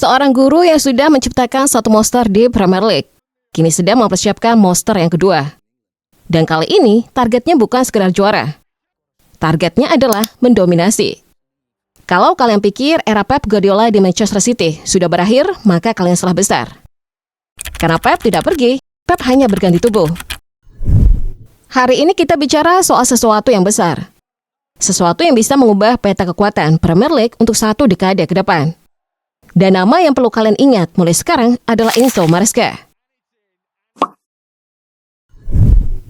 Seorang guru yang sudah menciptakan satu monster di Premier League, kini sedang mempersiapkan monster yang kedua. Dan kali ini, targetnya bukan sekedar juara. Targetnya adalah mendominasi. Kalau kalian pikir era Pep Guardiola di Manchester City sudah berakhir, maka kalian salah besar. Karena Pep tidak pergi, Pep hanya berganti tubuh. Hari ini kita bicara soal sesuatu yang besar. Sesuatu yang bisa mengubah peta kekuatan Premier League untuk satu dekade ke depan. Dan nama yang perlu kalian ingat mulai sekarang adalah Enzo Maresca.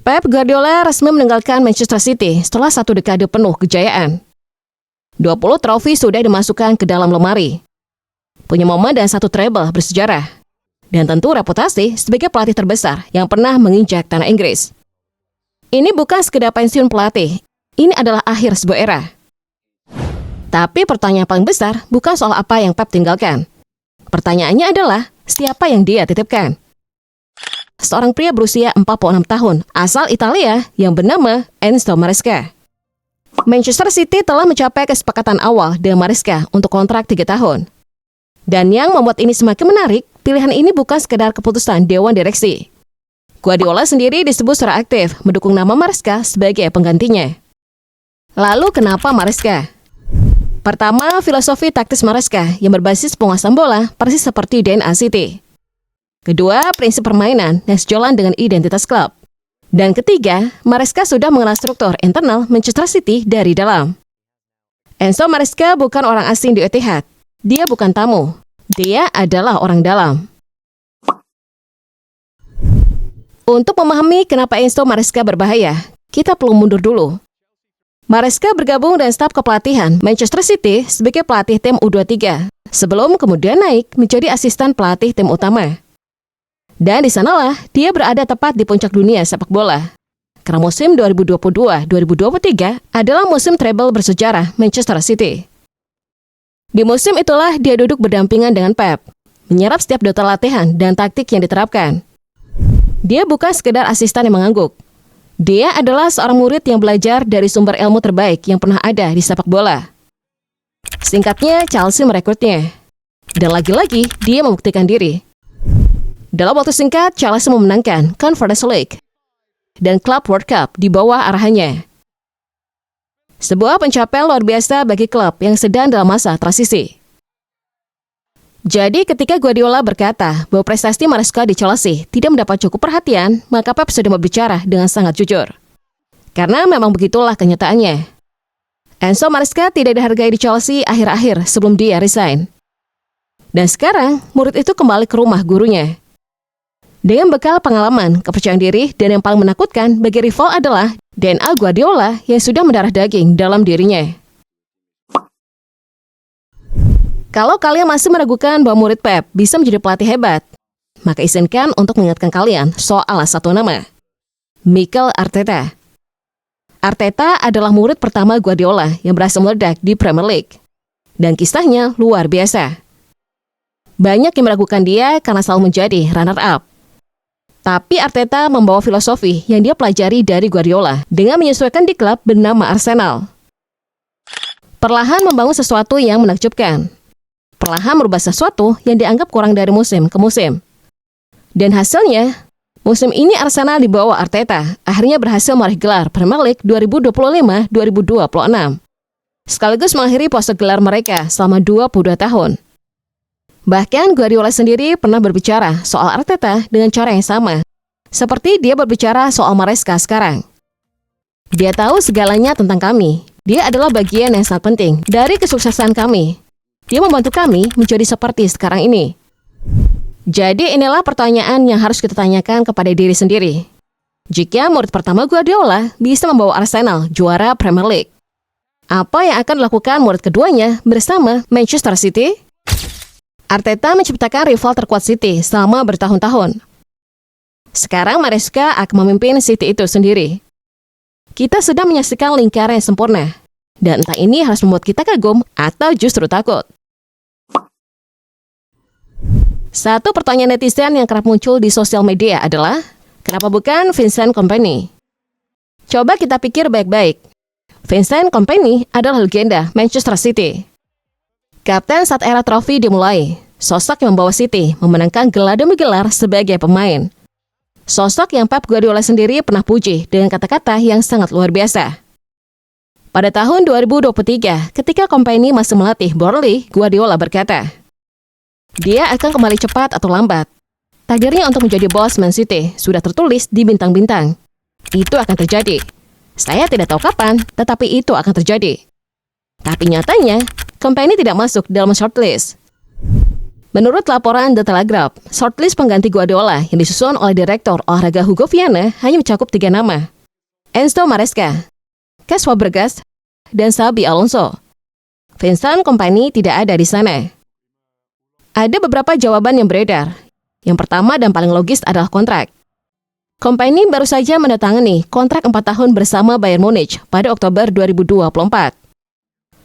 Pep Guardiola resmi meninggalkan Manchester City setelah satu dekade penuh kejayaan. 20 trofi sudah dimasukkan ke dalam lemari. Punya momen dan satu treble bersejarah. Dan tentu reputasi sebagai pelatih terbesar yang pernah menginjak tanah Inggris. Ini bukan sekedar pensiun pelatih. Ini adalah akhir sebuah era. Tapi pertanyaan paling besar bukan soal apa yang Pep tinggalkan. Pertanyaannya adalah, siapa yang dia titipkan? Seorang pria berusia 46 tahun, asal Italia, yang bernama Enzo Maresca. Manchester City telah mencapai kesepakatan awal dengan Maresca untuk kontrak 3 tahun. Dan yang membuat ini semakin menarik, pilihan ini bukan sekedar keputusan Dewan Direksi. Guardiola sendiri disebut secara aktif mendukung nama Maresca sebagai penggantinya. Lalu kenapa Maresca? Pertama, filosofi taktis Maresca yang berbasis penguasaan bola persis seperti DNA City. Kedua, prinsip permainan yang sejalan dengan identitas klub. Dan ketiga, Maresca sudah mengenal struktur internal Manchester City dari dalam. Enzo Maresca bukan orang asing di Etihad. Dia bukan tamu. Dia adalah orang dalam. Untuk memahami kenapa Enzo Maresca berbahaya, kita perlu mundur dulu. Maresca bergabung dengan staf kepelatihan Manchester City sebagai pelatih tim U23, sebelum kemudian naik menjadi asisten pelatih tim utama. Dan di sanalah dia berada tepat di puncak dunia sepak bola. Karena musim 2022-2023 adalah musim treble bersejarah Manchester City. Di musim itulah dia duduk berdampingan dengan Pep, menyerap setiap detail latihan dan taktik yang diterapkan. Dia bukan sekedar asisten yang mengangguk. Dia adalah seorang murid yang belajar dari sumber ilmu terbaik yang pernah ada di sepak bola. Singkatnya, Chelsea merekrutnya. Dan lagi-lagi, dia membuktikan diri. Dalam waktu singkat, Chelsea memenangkan Conference League dan Club World Cup di bawah arahannya. Sebuah pencapaian luar biasa bagi klub yang sedang dalam masa transisi. Jadi ketika Guardiola berkata bahwa prestasi Maresca di Chelsea tidak mendapat cukup perhatian, maka Pep sudah berbicara dengan sangat jujur. Karena memang begitulah kenyataannya. Enzo Maresca tidak dihargai di Chelsea akhir-akhir sebelum dia resign. Dan sekarang, murid itu kembali ke rumah gurunya. Dengan bekal pengalaman, kepercayaan diri, dan yang paling menakutkan bagi rival adalah DNA Guardiola yang sudah mendarah daging dalam dirinya. Kalau kalian masih meragukan bahwa murid Pep bisa menjadi pelatih hebat, maka izinkan untuk mengingatkan kalian soal satu nama, Mikel Arteta. Arteta adalah murid pertama Guardiola yang berhasil meledak di Premier League. Dan kisahnya luar biasa. Banyak yang meragukan dia karena selalu menjadi runner-up. Tapi Arteta membawa filosofi yang dia pelajari dari Guardiola dengan menyesuaikan di klub bernama Arsenal. Perlahan membangun sesuatu yang menakjubkan. Perlahan merubah sesuatu yang dianggap kurang dari musim ke musim. Dan hasilnya, musim ini Arsenal di bawah Arteta akhirnya berhasil meraih gelar Premier League 2025-2026. Sekaligus mengakhiri pose gelar mereka selama 22 tahun. Bahkan Guardiola sendiri pernah berbicara soal Arteta dengan cara yang sama, seperti dia berbicara soal Maresca sekarang. Dia tahu segalanya tentang kami. Dia adalah bagian yang sangat penting dari kesuksesan kami. Dia membantu kami menjadi seperti sekarang ini. Jadi inilah pertanyaan yang harus kita tanyakan kepada diri sendiri. Jika murid pertama Guardiola bisa membawa Arsenal juara Premier League, apa yang akan dilakukan murid keduanya bersama Manchester City? Arteta menciptakan rival terkuat City selama bertahun-tahun. Sekarang Maresca akan memimpin City itu sendiri. Kita sedang menyaksikan lingkaran yang sempurna. Dan entah ini harus membuat kita kagum atau justru takut. Satu pertanyaan netizen yang kerap muncul di sosial media adalah, kenapa bukan Vincent Kompany? Coba kita pikir baik-baik. Vincent Kompany adalah legenda Manchester City. Kapten saat era trofi dimulai. Sosok yang membawa City memenangkan gelar demi gelar sebagai pemain. Sosok yang Pep Guardiola sendiri pernah puji dengan kata-kata yang sangat luar biasa. Pada tahun 2023, ketika Kompany masih melatih Burnley, Guardiola berkata, dia akan kembali cepat atau lambat. Takdirnya untuk menjadi bos Man City sudah tertulis di bintang-bintang. Itu akan terjadi. Saya tidak tahu kapan, tetapi itu akan terjadi. Tapi nyatanya, Kompany tidak masuk dalam shortlist. Menurut laporan The Telegraph, shortlist pengganti Guardiola yang disusun oleh Direktur Olahraga Hugo Viana hanya mencakup 3 nama. Enzo Maresca, Cesc Fabregas, dan Xabi Alonso. Vincent Kompany tidak ada di sana. Ada beberapa jawaban yang beredar. Yang pertama dan paling logis adalah kontrak. Kompany baru saja menandatangani kontrak 4 tahun bersama Bayern Munich pada Oktober 2024.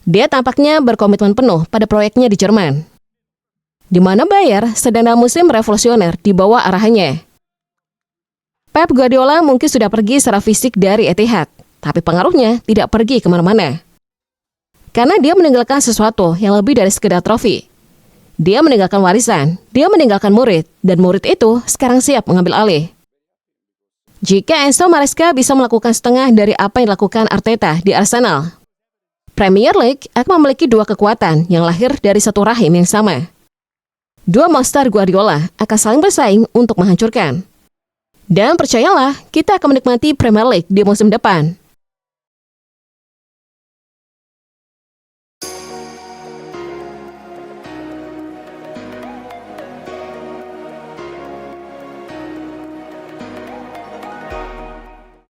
Dia tampaknya berkomitmen penuh pada proyeknya di Jerman, di mana Bayern sedang dalam musim revolusioner di bawah arahannya. Pep Guardiola mungkin sudah pergi secara fisik dari Etihad, tapi pengaruhnya tidak pergi kemana-mana. Karena dia meninggalkan sesuatu yang lebih dari sekedar trofi. Dia meninggalkan warisan, dia meninggalkan murid, dan murid itu sekarang siap mengambil alih. Jika Enzo Maresca bisa melakukan setengah dari apa yang dilakukan Arteta di Arsenal, Premier League akan memiliki 2 kekuatan yang lahir dari satu rahim yang sama. 2 monster Guardiola akan saling bersaing untuk menghancurkan. Dan percayalah, kita akan menikmati Premier League di musim depan.